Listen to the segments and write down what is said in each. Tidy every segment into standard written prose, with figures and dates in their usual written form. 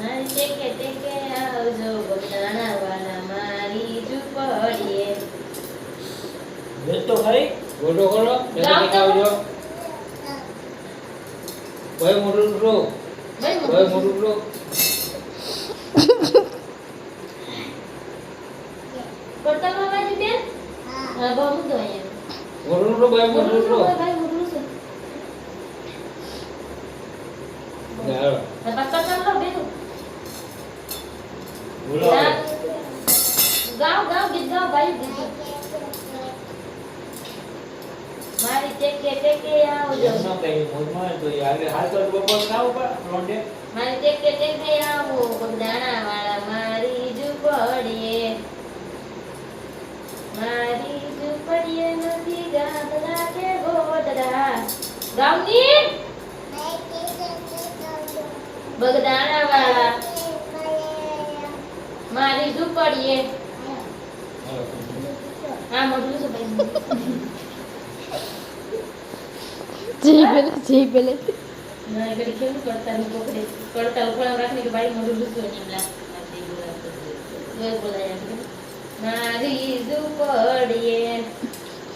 મારી ટેકે આવજો બગદાણા વાળા મારી ઝૂંપડીએ. બેસ તો ખરી ગોડો કરો ગાવ તો. આવજો ભાઈ મોટું રો ભાઈ મોટું રો પડતાલમાં બાજુ બેન. હા બહુ તો અહીંયા મોટું રો ભાઈ મોટું રો ભાઈ મોટું છે. ચાલો પડતાલ લો બેન. બોલો ગાવ ગીત ગાવ ભાઈ ગીત ગાવ. મારી ટેકે આવજો. એમનો કઈ મોજમાં તો યાર હાલ તો બપોર ના ઉપર રોંડે મારી ટેકે આવો બગદાણા વાળા મારી ઝૂંપડીએ. મારી ઝૂંપડીએ નથી ગાદડા કે ગોદડા. ગામની બગદાણા વાળા મારી ઝૂંપડીએ. હા મોટું છે ભાઈ. જય પેલે ના ઘડી કેવું કરતા ની પકડે કરતા ઉપર રાખને કે ભાઈ મોઢું લૂસું એમ બોલાયા. મારી ઝૂંપડીએ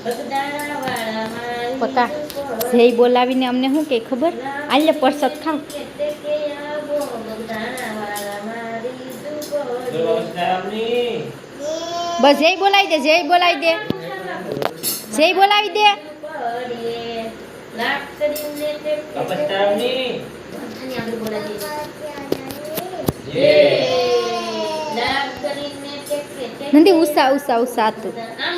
બગદાણા વાળા મારી પકા ઝૂંપડીએ. જય બોલાવીને અમને શું કે ખબર આલે પરસત ખાવ કે આવો બગદાણા વાળા મારી ઝૂંપડીએ. નમસ્કારની બસ જય બોલાવી દે જય બોલાવી દે જય બોલાવી દે ઝૂંપડીએ. લાકડીને નમસ્કારની આની આગળ બોલાવી દે. જે લાકડીને ટેકે નંદી ઉષા ઉષા ઉષા તું આમ